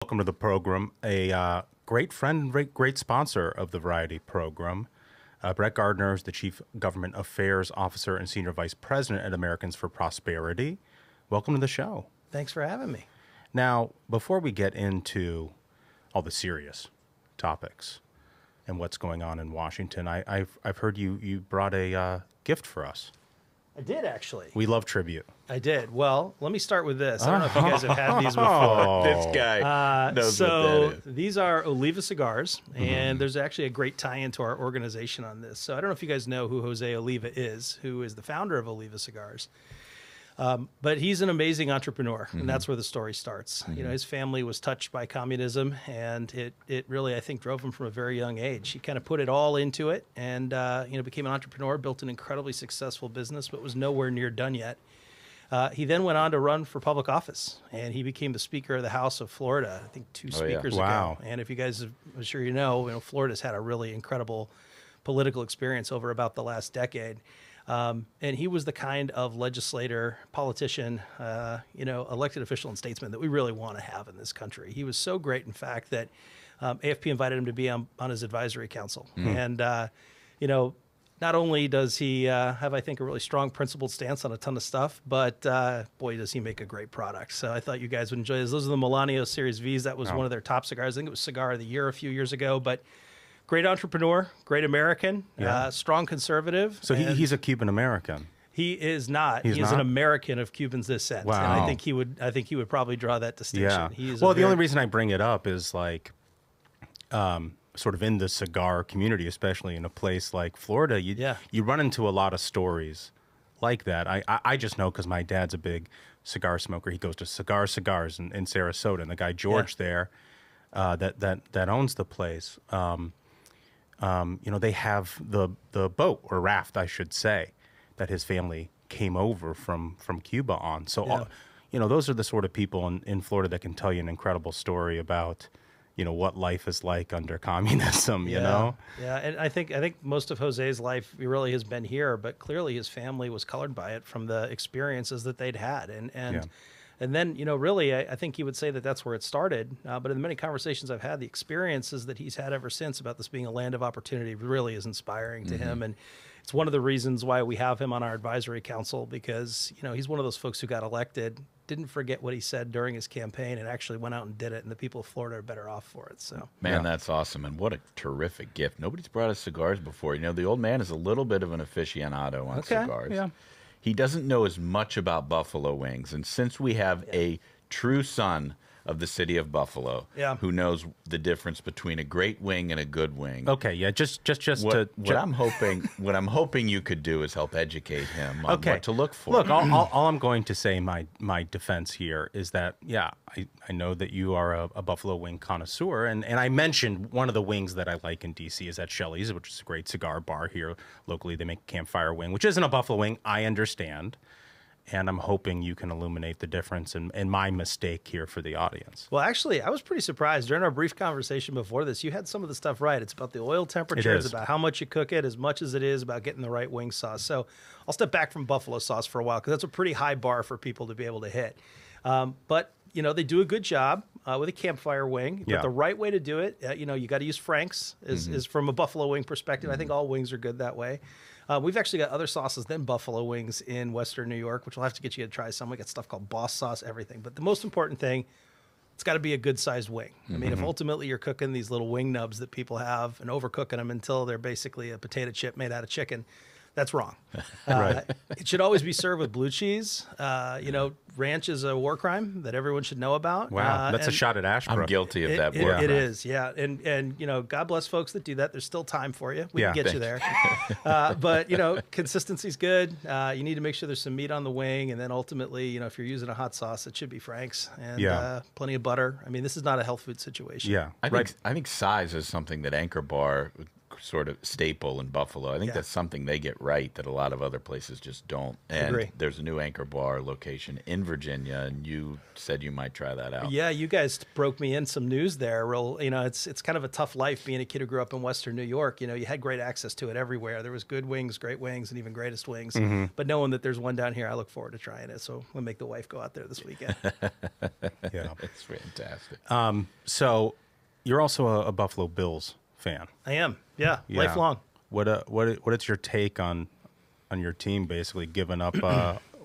Welcome to the program. A great friend and great sponsor of the Variety program. Brett Gardner is the Chief Government Affairs Officer and Senior Vice President at Americans for Prosperity. Welcome to the show. Thanks for having me. Now, before we get into all the serious topics and what's going on in Washington, I've heard you brought a gift for us. I did, actually. We love tribute. I did. Well, let me start with this. I don't know if you guys have had these before. This guy knows what that is. These are Oliva Cigars, and there's actually a great tie-in to our organization on this. So I don't know if you guys know who José Oliva is, who is the founder of Oliva Cigars. But he's an amazing entrepreneur, and that's where the story starts. You know, his family was touched by communism, and it really, I think, drove him from a very young age. He kind of put it all into it and, became an entrepreneur, built an incredibly successful business, but was nowhere near done yet. He then went on to run for public office, and he became the Speaker of the House of Florida, I think two speakers Wow. ago. And if you guys, I'm sure you know, Florida's had a really incredible political experience over about the last decade. And he was the kind of legislator, politician, elected official and statesman that we really want to have in this country. He was so great, in fact, that AFP invited him to be on his advisory council. And, not only does he have, I think, a really strong principled stance on a ton of stuff, but boy, does he make a great product. So I thought you guys would enjoy this. Those are the Milano Series Vs. That was one of their top cigars. I think it was Cigar of the Year a few years ago, but great entrepreneur, great American, strong conservative. So he's a Cuban American. He is not. He's he is not? an American of Cuban descent. Wow. And I think he would probably draw that distinction. Yeah. Well, the only reason I bring it up is like, sort of in the cigar community, especially in a place like Florida, you run into a lot of stories like that. I just know because my dad's a big cigar smoker. He goes to Cigars in Sarasota, and the guy George there, that owns the place. They have the boat or raft, I should say, that his family came over from Cuba on. So, those are the sort of people in Florida that can tell you an incredible story about, what life is like under communism, you know? Yeah, and I think most of Jose's life really has been here, but clearly his family was colored by it from the experiences that they'd had. And then, really, I think he would say that that's where it started. But in the many conversations I've had, the experiences that he's had ever since about this being a land of opportunity really is inspiring to him. And it's one of the reasons why we have him on our advisory council, because, he's one of those folks who got elected, didn't forget what he said during his campaign, and actually went out and did it. And the people of Florida are better off for it. So, man, that's awesome. And what a terrific gift. Nobody's brought us cigars before. The old man is a little bit of an aficionado on cigars. Yeah. He doesn't know as much about buffalo wings. And since we have a true son of the city of Buffalo who knows the difference between a great wing and a good wing. Okay, yeah, what I'm hoping you could do is help educate him on what to look for. Look, all I'm going to say my defense here is that, I know that you are a buffalo wing connoisseur, and I mentioned one of the wings that I like in D.C. is at Shelley's, which is a great cigar bar here locally. They make campfire wing, which isn't a buffalo wing, I understand. And I'm hoping you can illuminate the difference and my mistake here for the audience. Well, actually, I was pretty surprised. During our brief conversation before this, you had some of the stuff right. It's about the oil temperature. It's about how much you cook it, as much as it is about getting the right wing sauce. So I'll step back from buffalo sauce for a while, because that's a pretty high bar for people to be able to hit. But they do a good job with a campfire wing. But the right way to do it, you got to use Frank's, is from a buffalo wing perspective. I think all wings are good that way. We've actually got other sauces than buffalo wings in Western New York, which we'll have to get you to try some. We got stuff called boss sauce, everything. But the most important thing, it's got to be a good-sized wing. I mean, if ultimately you're cooking these little wing nubs that people have and overcooking them until they're basically a potato chip made out of chicken, that's wrong. Right. It should always be served with blue cheese. Ranch is a war crime that everyone should know about. Wow, that's a shot at Ashbrook. I'm guilty of that war crime. It is, yeah. And God bless folks that do that. There's still time for you. We can get you there. But, consistency's good. You need to make sure there's some meat on the wing. And then ultimately, if you're using a hot sauce, it should be Frank's. And plenty of butter. I mean, this is not a health food situation. Yeah. I think size is something that Anchor Bar sort of staple in Buffalo. I think that's something they get right that a lot of other places just don't. And there's a new Anchor Bar location in Virginia, and you said you might try that out. Yeah, you guys broke me in some news there. It's kind of a tough life being a kid who grew up in Western New York. You had great access to it everywhere. There was good wings, great wings, and even greatest wings. But knowing that there's one down here, I look forward to trying it. So we'll make the wife go out there this weekend. Yeah, it's fantastic. So you're also a Buffalo Bills fan. I am. Yeah. Lifelong. What's your take on your team basically giving up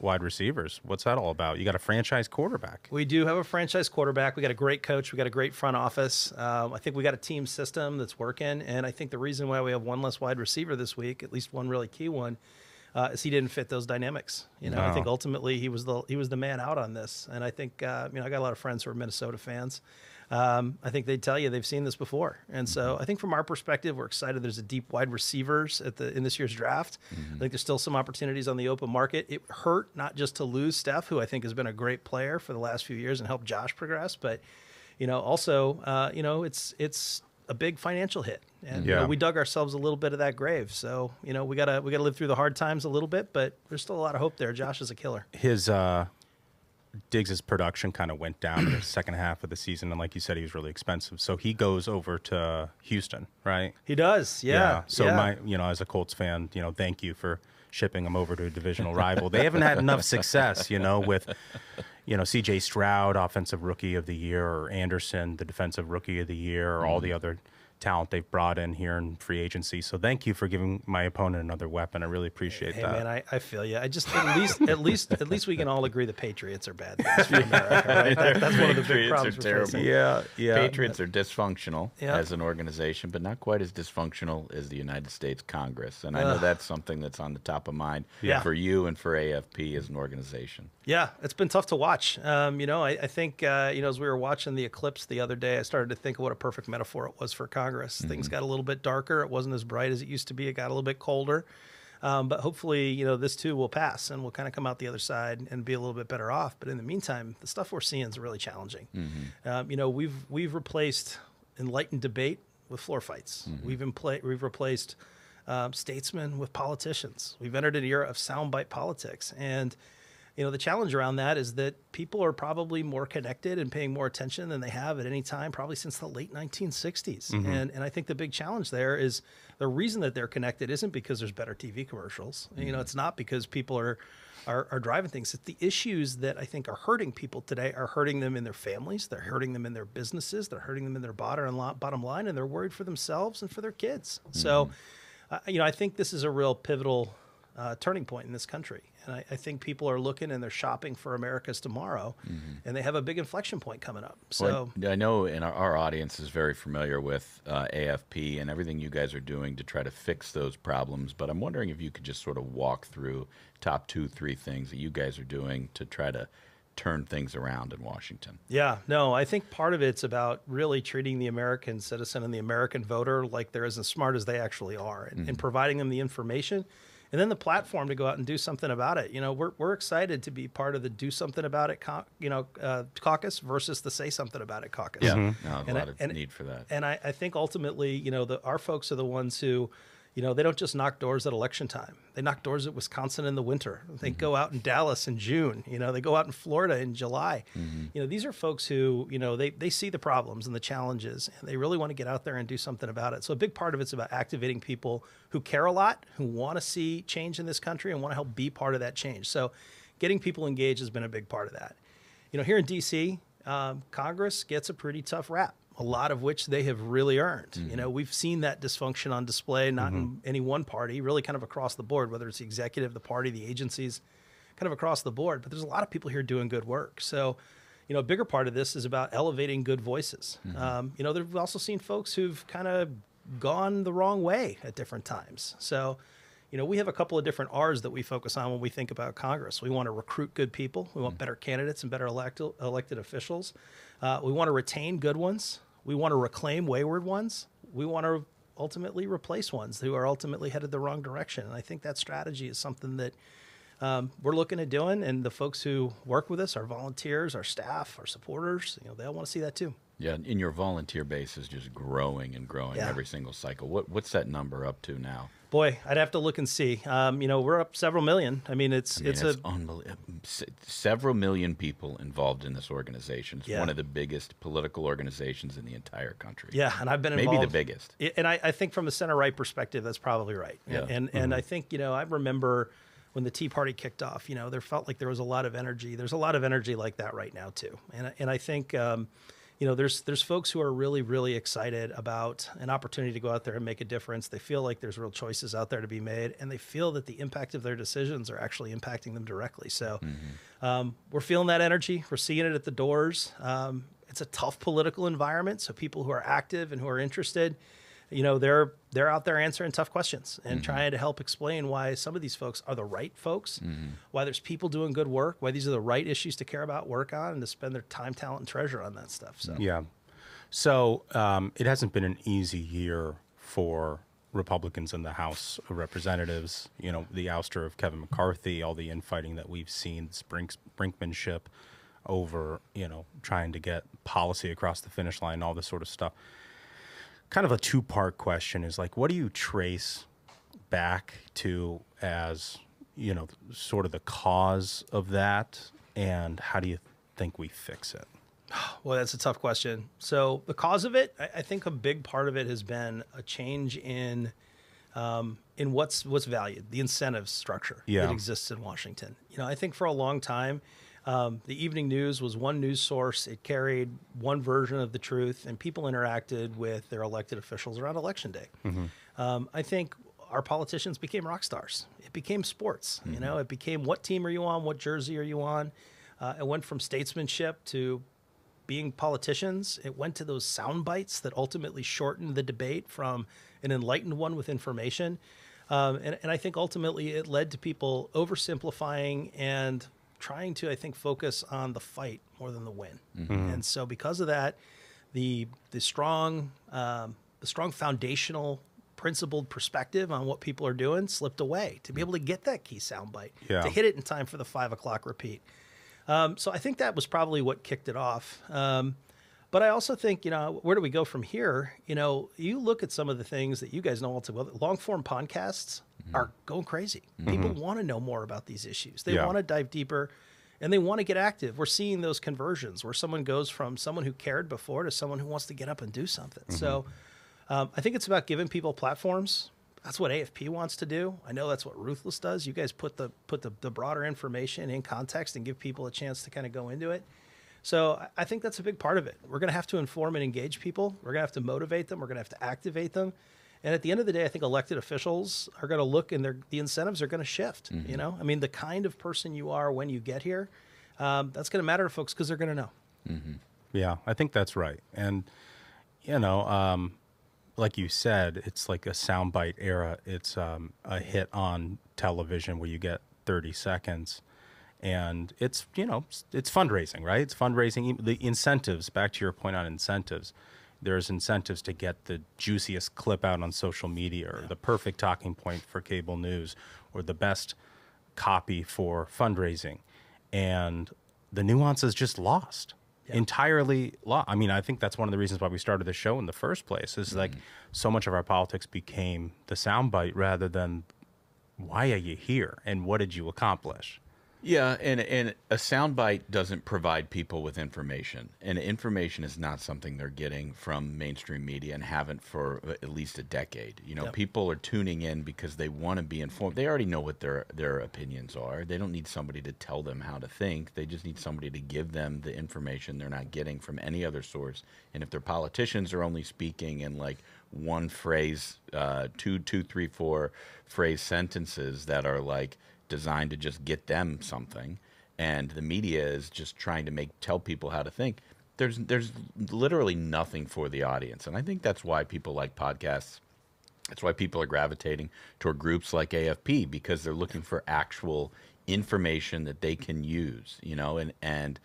wide receivers? What's that all about? You got a franchise quarterback. We do have a franchise quarterback. We got a great coach. We got a great front office. I think we got a team system that's working. And I think the reason why we have one less wide receiver this week, at least one really key one, is he didn't fit those dynamics. I think ultimately he was the man out on this. And I think I got a lot of friends who are Minnesota fans. I think they'd tell you they've seen this before. And so I think from our perspective, we're excited there's a deep wide receivers in this year's draft. I think there's still some opportunities on the open market. It hurt not just to lose Steph, who I think has been a great player for the last few years and helped Josh progress, but also it's a big financial hit. And we dug ourselves a little bit of that grave. So, we gotta live through the hard times a little bit, but there's still a lot of hope there. Josh is a killer. His Diggs' production kind of went down in the second half of the season, and like you said, he was really expensive. So he goes over to Houston, right? He does, yeah. So as a Colts fan, thank you for shipping him over to a divisional rival. They haven't had enough success, with C.J. Stroud, offensive rookie of the year, or Anderson, the defensive rookie of the year, or all the other talent they've brought in here in free agency. So thank you for giving my opponent another weapon. I really appreciate that. Hey man, I feel you. I just at least we can all agree the Patriots are bad things for America, right? That's one of the big problems. Terrible. Yeah. Patriots are dysfunctional as an organization, but not quite as dysfunctional as the United States Congress. And I know that's something that's on the top of mind for you and for AFP as an organization. Yeah, it's been tough to watch. I think as we were watching the eclipse the other day, I started to think of what a perfect metaphor it was for Congress. Things got a little bit darker. It wasn't as bright as it used to be. It got a little bit colder. But hopefully, this too will pass and we'll kind of come out the other side and be a little bit better off. But in the meantime, the stuff we're seeing is really challenging. We've replaced enlightened debate with floor fights. We've replaced statesmen with politicians. We've entered an era of soundbite politics. And the challenge around that is that people are probably more connected and paying more attention than they have at any time, probably since the late 1960s. And I think the big challenge there is the reason that they're connected isn't because there's better TV commercials. It's not because people are driving things. It's the issues that I think are hurting people today are hurting them in their families. They're hurting them in their businesses. They're hurting them in their bottom line, and they're worried for themselves and for their kids. So, I think this is a real pivotal turning point in this country. And I think people are looking and they're shopping for America's tomorrow, and they have a big inflection point coming up. So I know our audience is very familiar with AFP and everything you guys are doing to try to fix those problems. But I'm wondering if you could just sort of walk through top 2-3 things that you guys are doing to try to turn things around in Washington. Yeah, no, I think part of it's about really treating the American citizen and the American voter like they're as smart as they actually are, and providing them the information. And then the platform to go out and do something about it. We're excited to be part of the do something about it, caucus versus the say something about it caucus. Yeah, a lot of need for that. And I think ultimately, our folks are the ones who, they don't just knock doors at election time. They knock doors at Wisconsin in the winter. They go out in Dallas in June. They go out in Florida in July. These are folks who, they see the problems and the challenges, and they really want to get out there and do something about it. So a big part of it's about activating people who care a lot, who want to see change in this country and want to help be part of that change. So getting people engaged has been a big part of that. Here in D.C., Congress gets a pretty tough rap, a lot of which they have really earned. We've seen that dysfunction on display, not in any one party, really kind of across the board, whether it's the executive, the party, the agencies, kind of across the board. But there's a lot of people here doing good work. So, a bigger part of this is about elevating good voices. We've also seen folks who've kind of gone the wrong way at different times. So, we have a couple of different R's that we focus on when we think about Congress. We want to recruit good people. We want better candidates and better elected officials. We want to retain good ones. We want to reclaim wayward ones. We want to ultimately replace ones who are ultimately headed the wrong direction. And I think that strategy is something that we're looking at doing. And the folks who work with us, our volunteers, our staff, our supporters, they all want to see that too. Yeah, and your volunteer base is just growing and growing every single cycle. What's that number up to now? Boy, I'd have to look and see. We're up several million. I mean, it's unbelievable. Several million people involved in this organization. It's one of the biggest political organizations in the entire country. Yeah, and I've been involved. Maybe the biggest. And I think from a center-right perspective, that's probably right. Yeah. And I think, I remember when the Tea Party kicked off, there felt like there was a lot of energy. There's a lot of energy like that right now, too. And I think... there's folks who are really, really excited about an opportunity to go out there and make a difference. They feel like there's real choices out there to be made, and they feel that the impact of their decisions are actually impacting them directly. So we're feeling that energy. We're seeing it at the doors. It's a tough political environment, so people who are active and who are interested, they're out there answering tough questions and trying to help explain why some of these folks are the right folks, why there's people doing good work, why these are the right issues to care about, work on, and to spend their time, talent, and treasure on that stuff. So So it hasn't been an easy year for Republicans in the House of Representatives. The ouster of Kevin McCarthy, all the infighting that we've seen, brinkmanship over, trying to get policy across the finish line, all this sort of stuff. Kind of a two-part question is like, what do you trace back to as, sort of the cause of that, and how do you think we fix it? Well, that's a tough question. So the cause of it, I think a big part of it has been a change in what's valued, the incentive structure that exists in Washington. I think for a long time, the evening news was one news source. It carried one version of the truth, and people interacted with their elected officials around Election Day. I think our politicians became rock stars. It became sports. It became, what team are you on? What jersey are you on? It went from statesmanship to being politicians. It went to those sound bites that ultimately shortened the debate from an enlightened one with information. And I think ultimately it led to people oversimplifying and trying to, I think, focus on the fight more than the win. And so because of that, the strong foundational principled perspective on what people are doing slipped away to be able to get that key soundbite, to hit it in time for the 5 o'clock repeat. So I think that was probably what kicked it off. But I also think, where do we go from here? You look at some of the things that you guys know all too well. Long form podcasts are going crazy. People want to know more about these issues. They want to dive deeper, and they want to get active. We're seeing those conversions where someone goes from someone who cared before to someone who wants to get up and do something. So I think it's about giving people platforms. That's what AFP wants to do. I know that's what Ruthless does. You guys put the broader information in context and give people a chance to kind of go into it. So I think that's a big part of it. We're going to have to inform and engage people. We're going to have to motivate them. We're going to have to activate them. And at the end of the day, I think elected officials are going to look, and the incentives are going to shift. I mean, the kind of person you are when you get here, that's going to matter to folks because they're going to know. Yeah, I think that's right. And, like you said, it's like a soundbite era. It's a hit on television where you get 30 seconds. And it's, it's fundraising, right? It's fundraising. The incentives, back to your point on incentives, there's incentives to get the juiciest clip out on social media, or the perfect talking point for cable news, or the best copy for fundraising. And the nuance is just lost. Entirely lost. I mean, I think that's one of the reasons why we started the show in the first place, is like so much of our politics became the soundbite rather than why are you here and what did you accomplish? Yeah, and a soundbite doesn't provide people with information, and information is not something they're getting from mainstream media and haven't for at least a decade. People are tuning in because they want to be informed. They already know what their opinions are. They don't need somebody to tell them how to think. They just need somebody to give them the information they're not getting from any other source. And if their politicians are only speaking in like one phrase, two, three, four phrase sentences that are like designed to just get them something, and the media is just trying to tell people how to think, there's literally nothing for the audience. And I think that's why people like podcasts. That's why people are gravitating toward groups like AFP, because they're looking for actual information that they can use, and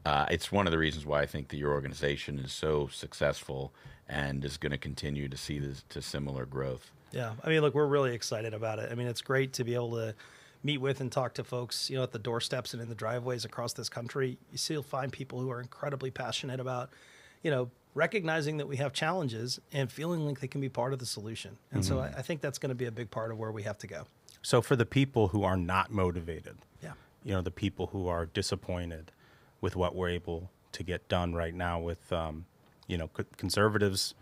it's one of the reasons why I think that your organization is so successful and is going to continue to see this to similar growth. Yeah, I mean, look, we're really excited about it. I mean, it's great to be able to meet with and talk to folks, at the doorsteps and in the driveways across this country. You still find people who are incredibly passionate about, recognizing that we have challenges and feeling like they can be part of the solution. And so I think that's going to be a big part of where we have to go. So for the people who are not motivated, yeah, the people who are disappointed with what we're able to get done right now with, conservatives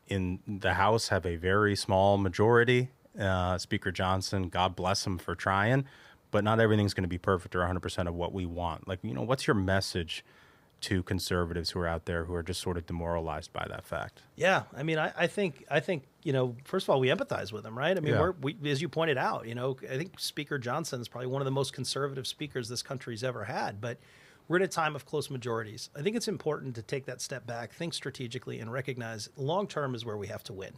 in the House have a very small majority. Speaker Johnson, God bless him for trying, but not everything's going to be perfect or 100% of what we want. Like, what's your message to conservatives who are out there who are just sort of demoralized by that fact? Yeah, I mean, I think first of all, we empathize with them, right? I mean, we as you pointed out, I think Speaker Johnson is probably one of the most conservative speakers this country's ever had, but we're in a time of close majorities. I think it's important to take that step back, think strategically, and recognize long term is where we have to win.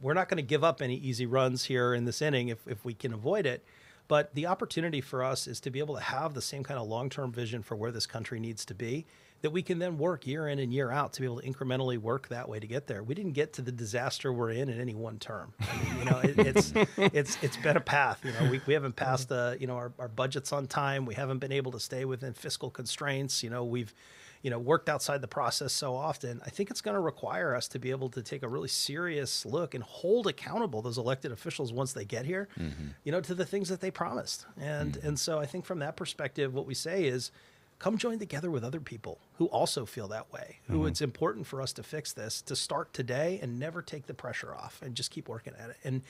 We're not going to give up any easy runs here in this inning if we can avoid it. But the opportunity for us is to be able to have the same kind of long-term vision for where this country needs to be, that we can then work year in and year out to be able to incrementally work that way to get there. We didn't get to the disaster we're in any one term. I mean, it's been a path. We haven't passed our budgets on time. We haven't been able to stay within fiscal constraints. We've worked outside the process so often. I think it's going to require us to be able to take a really serious look and hold accountable those elected officials once they get here, to the things that they promised. And so I think from that perspective, what we say is, come join together with other people who also feel that way, who it's important for us to fix this, to start today and never take the pressure off and just keep working at it. And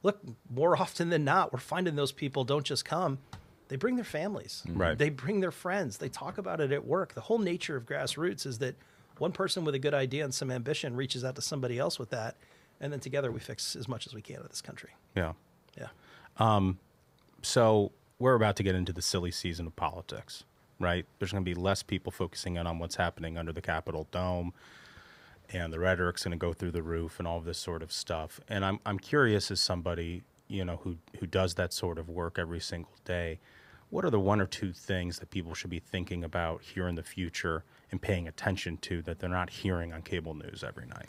look, more often than not, we're finding those people don't just come, they bring their families. Right. They bring their friends. They talk about it at work. The whole nature of grassroots is that one person with a good idea and some ambition reaches out to somebody else with that, and then together we fix as much as we can of this country. Yeah. Yeah. So we're about to get into the silly season of politics, right? There's going to be less people focusing in on what's happening under the Capitol dome, and the rhetoric's going to go through the roof and all of this sort of stuff. And I'm curious, as somebody who does that sort of work every single day, what are the one or two things that people should be thinking about here in the future and paying attention to that they're not hearing on cable news every night?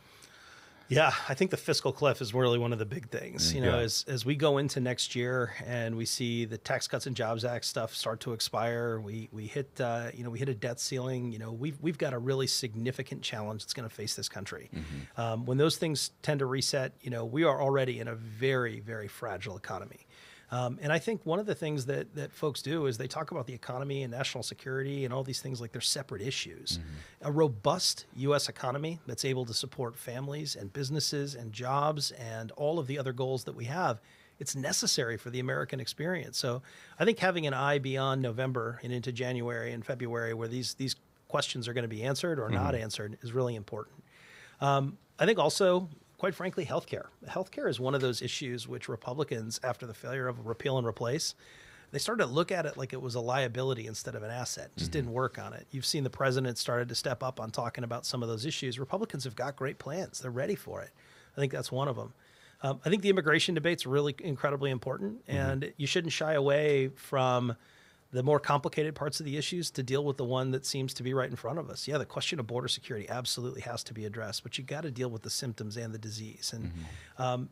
Yeah, I think the fiscal cliff is really one of the big things. As we go into next year and we see the Tax Cuts and Jobs Act stuff start to expire, we hit a debt ceiling. We've got a really significant challenge that's going to face this country. When those things tend to reset, we are already in a very, very fragile economy. And I think one of the things that folks do is they talk about the economy and national security and all these things like they're separate issues. A robust U.S. economy that's able to support families and businesses and jobs and all of the other goals that we have, it's necessary for the American experience. So I think having an eye beyond November and into January and February where these questions are going to be answered or not answered is really important. I think also, quite frankly, healthcare. Healthcare is one of those issues which Republicans, after the failure of repeal and replace, they started to look at it like it was a liability instead of an asset. Just didn't work on it. You've seen the president started to step up on talking about some of those issues. Republicans have got great plans. They're ready for it. I think that's one of them. I think the immigration debate's really incredibly important, and you shouldn't shy away from the more complicated parts of the issues to deal with the one that seems to be right in front of us. Yeah, the question of border security absolutely has to be addressed, but you got to deal with the symptoms and the disease. And,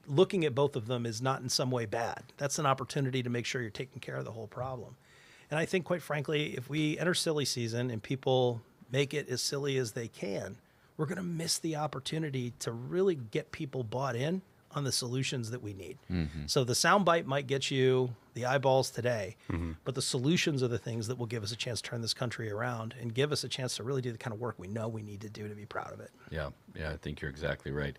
looking at both of them is not in some way bad. That's an opportunity to make sure you're taking care of the whole problem. And I think, quite frankly, if we enter silly season and people make it as silly as they can, we're going to miss the opportunity to really get people bought in on the solutions that we need. So the soundbite might get you the eyeballs today, but the solutions are the things that will give us a chance to turn this country around and give us a chance to really do the kind of work we know we need to do to be proud of it. Yeah, I think you're exactly right.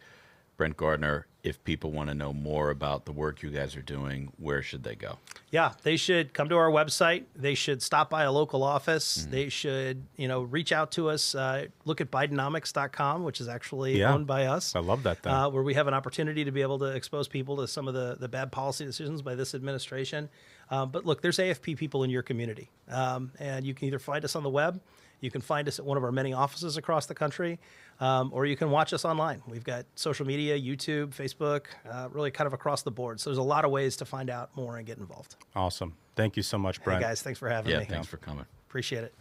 Brent Gardner, if people want to know more about the work you guys are doing, where should they go? Yeah, they should come to our website. They should stop by a local office. They should, reach out to us. Look at Bidenomics.com, which is actually owned by us. I love that thing. Where we have an opportunity to be able to expose people to some of the bad policy decisions by this administration. But look, there's AFP people in your community. And you can either find us on the web, you can find us at one of our many offices across the country, or you can watch us online. We've got social media, YouTube, Facebook, really kind of across the board. So there's a lot of ways to find out more and get involved. Awesome. Thank you so much, Brent. Hey guys, thanks for having me. Yeah, thanks for coming. Appreciate it.